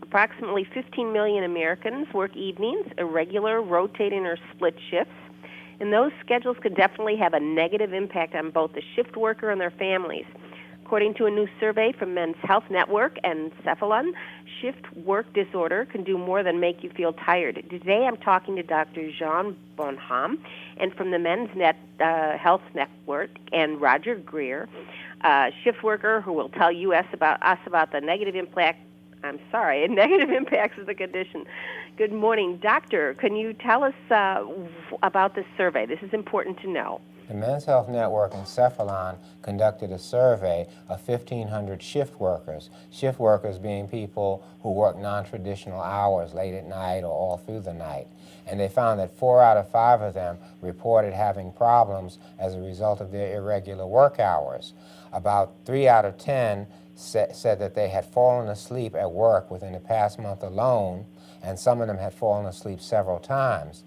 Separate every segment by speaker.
Speaker 1: Approximately 15 million Americans work evenings, irregular, rotating, or split shifts. And those schedules could definitely have a negative impact on both the shift worker and their families. According to a new survey from Men's Health Network and Cephalon, shift work disorder can do more than make you feel tired. Today I'm talking to Dr. Jean Bonhomme, and from the Men's Health Network, and Roger Greer, a shift worker who will tell us about the negative impacts of the condition. Good morning, Doctor. Can you tell us about this survey? This is important to know.
Speaker 2: The Men's Health Network and Cephalon conducted a survey of 1,500 shift workers being people who work non-traditional hours late at night or all through the night. And they found that 4 out of 5 of them reported having problems as a result of their irregular work hours. About 3 out of 10 said that they had fallen asleep at work within the past month alone, and some of them had fallen asleep several times.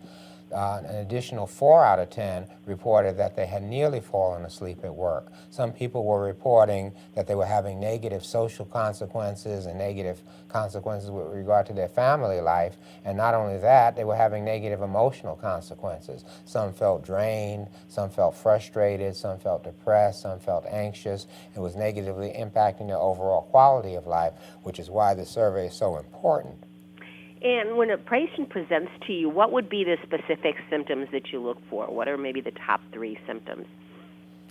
Speaker 2: An additional 4 out of 10 reported that they had nearly fallen asleep at work. Some people were reporting that they were having negative social consequences and negative consequences with regard to their family life, and not only that, they were having negative emotional consequences. Some felt drained, some felt frustrated, some felt depressed, some felt anxious. It was negatively impacting their overall quality of life, which is why the survey is so important.
Speaker 1: And when a patient presents to you, what would be the specific symptoms that you look for? What are maybe the top 3 symptoms?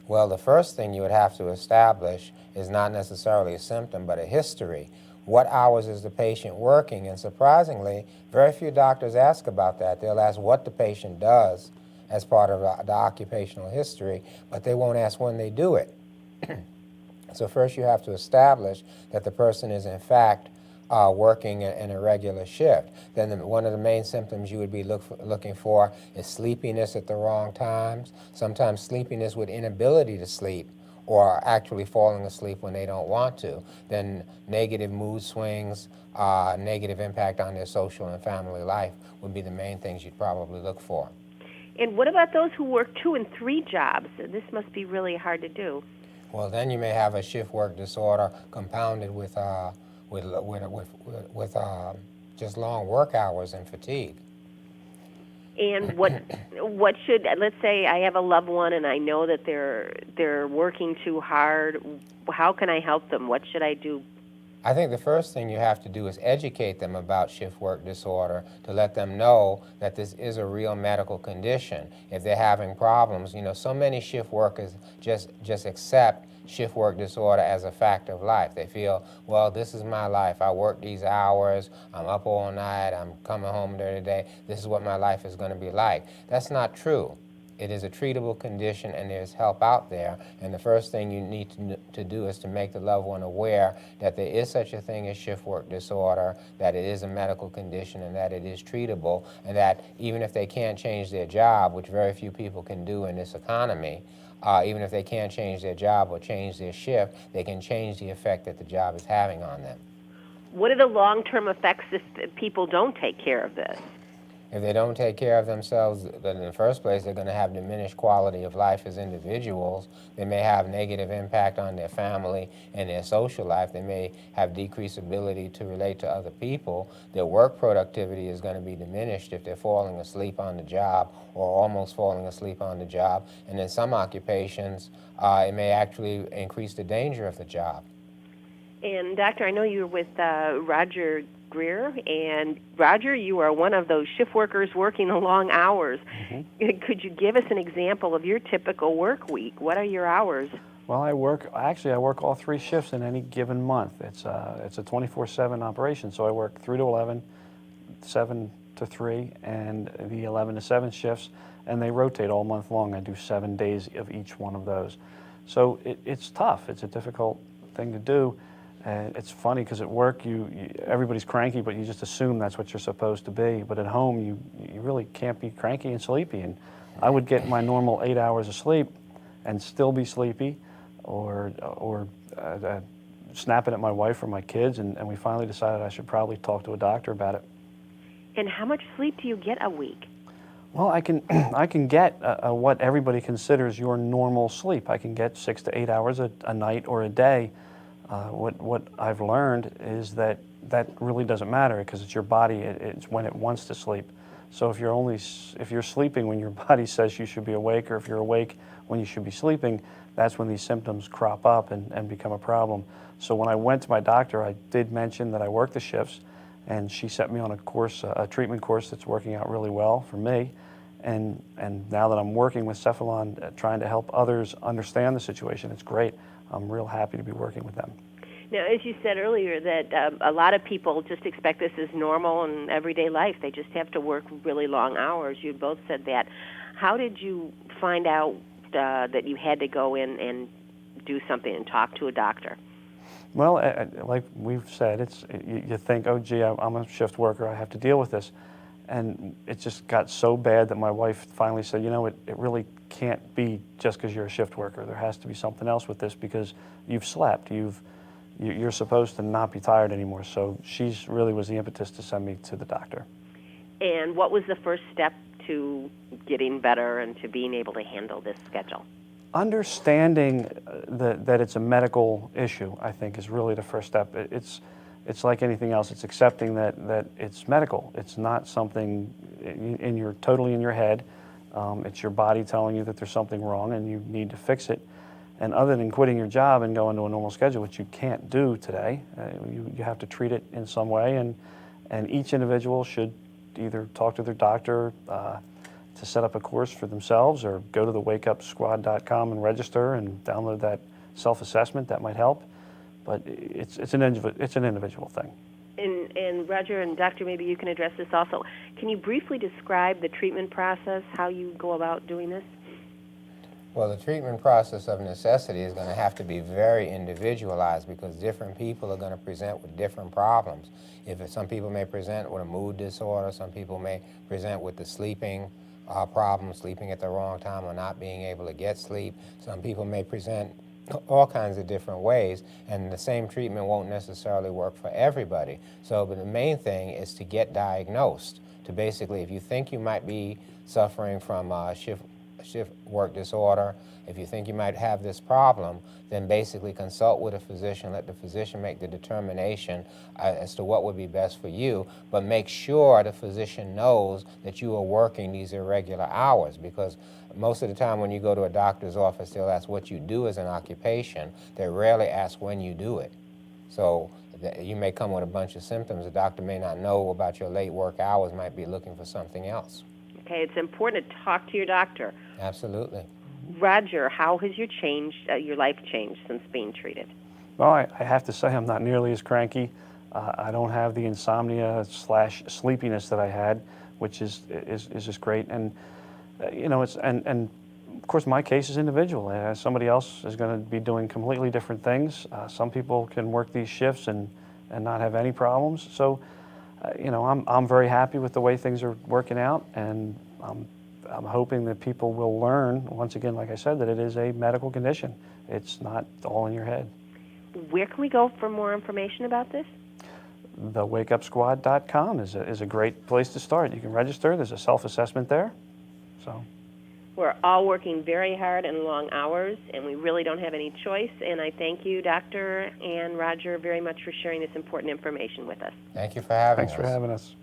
Speaker 2: Well, the first thing you would have to establish is not necessarily a symptom, but a history. What hours is the patient working? And surprisingly, very few doctors ask about that. They'll ask what the patient does as part of the occupational history, but they won't ask when they do it. So first you have to establish that the person is in fact working in a regular shift. Then one of the main symptoms you would be looking for is sleepiness at the wrong times, sometimes sleepiness with inability to sleep or actually falling asleep when they don't want to. Then negative mood swings, negative impact on their social and family life would be the main things you'd probably look for.
Speaker 1: And what about those who work 2 and 3 jobs? This must be really hard to do.
Speaker 2: Well, then you may have a shift work disorder compounded with just long work hours and fatigue.
Speaker 1: And what should, let's say I have a loved one and I know that they're working too hard. How can I help them? What should I do?
Speaker 2: I think the first thing you have to do is educate them about shift work disorder, to let them know that this is a real medical condition. If they're having problems, so many shift workers just accept shift work disorder as a fact of life. They feel, well, this is my life. I work these hours. I'm up all night. I'm coming home during the day. This is what my life is going to be like. That's not true. It is a treatable condition, and there's help out there. And the first thing you need to do is to make the loved one aware that there is such a thing as shift work disorder, that it is a medical condition, and that it is treatable, and that even if they can't change their job, which very few people can do in this economy, even if they can't change their job or change their shift, they can change the effect that the job is having on them.
Speaker 1: What are the long-term effects if people don't take care of this?
Speaker 2: If they don't take care of themselves, then in the first place, they're going to have diminished quality of life as individuals. They may have negative impact on their family and their social life. They may have decreased ability to relate to other people. Their work productivity is going to be diminished if they're falling asleep on the job or almost falling asleep on the job. And in some occupations, it may actually increase the danger of the job.
Speaker 1: And Doctor, I know you're with Roger Greer, and Roger, you are one of those shift workers working the long hours. Mm-hmm. Could you give us an example of your typical work week? What are your hours?
Speaker 3: Well, I work all 3 shifts in any given month. It's a 24/7 operation, so I work 3 to 11, 7 to 3, and the 11 to 7 shifts, and they rotate all month long. I do 7 days of each one of those. So it's tough. It's a difficult thing to do. It's funny because at work everybody's cranky, but you just assume that's what you're supposed to be. But at home, you really can't be cranky and sleepy. And I would get my normal 8 hours of sleep and still be sleepy, or snapping at my wife or my kids. And we finally decided I should probably talk to a doctor about it.
Speaker 1: And how much sleep do you get a week?
Speaker 3: Well, I can get what everybody considers your normal sleep. I can get 6 to 8 hours a night or a day. What I've learned is that really doesn't matter because it's your body. It's when it wants to sleep. So if you're sleeping when your body says you should be awake, or if you're awake when you should be sleeping, that's when these symptoms crop up and become a problem. So when I went to my doctor, I did mention that I work the shifts, and she set me on a course, a treatment course that's working out really well for me. And now that I'm working with Cephalon, trying to help others understand the situation, it's great. I'm real happy to be working with them.
Speaker 1: Now, as you said earlier, that a lot of people just expect this as normal in everyday life. They just have to work really long hours. You both said that. How did you find out that you had to go in and do something and talk to a doctor?
Speaker 3: Well, like we've said, you think, oh, gee, I'm a shift worker. I have to deal with this. And it just got so bad that my wife finally said, you know, it really can't be just because you're a shift worker. There has to be something else with this because you've slept. You're supposed to not be tired anymore. So she's really was the impetus to send me to the doctor.
Speaker 1: And what was the first step to getting better and to being able to handle this schedule?
Speaker 3: Understanding that it's a medical issue, I think, is really the first step. It's like anything else. It's accepting that it's medical. It's not something totally in your head. It's your body telling you that there's something wrong and you need to fix it. And other than quitting your job and going to a normal schedule, which you can't do today, you have to treat it in some way. And each individual should either talk to their doctor to set up a course for themselves, or go to the wakeupsquad.com and register and download that self-assessment. That might help. But it's an individual thing.
Speaker 1: And Roger and Doctor, maybe you can address this also. Can you briefly describe the treatment process, how you go about doing this?
Speaker 2: Well, the treatment process of necessity is going to have to be very individualized because different people are going to present with different problems. Some people may present with a mood disorder, some people may present with the sleeping problem, sleeping at the wrong time or not being able to get sleep. Some people may present all kinds of different ways, and the same treatment won't necessarily work for everybody. So, but the main thing is to get diagnosed. To basically, if you think you might be suffering from shift work disorder, if you think you might have this problem, then basically consult with a physician, let the physician make the determination as to what would be best for you, but make sure the physician knows that you are working these irregular hours, because most of the time when you go to a doctor's office, they'll ask what you do as an occupation. They rarely ask when you do it. So you may come with a bunch of symptoms. The doctor may not know about your late work hours, might be looking for something else.
Speaker 1: Okay, it's important to talk to your doctor.
Speaker 2: Absolutely.
Speaker 1: Roger, how has your life changed since being treated?
Speaker 3: Well, I have to say I'm not nearly as cranky. I don't have the insomnia / sleepiness that I had, which is just great. And you know, and of course my case is individual. Somebody else is going to be doing completely different things. Some people can work these shifts and not have any problems. So, you know, I'm very happy with the way things are working out, and I'm hoping that people will learn, once again, like I said, that it is a medical condition. It's not all in your head.
Speaker 1: Where can we go for more information about this?
Speaker 3: The wakeupsquad.com is a great place to start. You can register. There's a self-assessment there. So
Speaker 1: we're all working very hard and long hours, and we really don't have any choice. And I thank you, Doctor and Roger, very much for sharing this important information with us.
Speaker 2: Thank you for having us.
Speaker 3: Thanks for having us.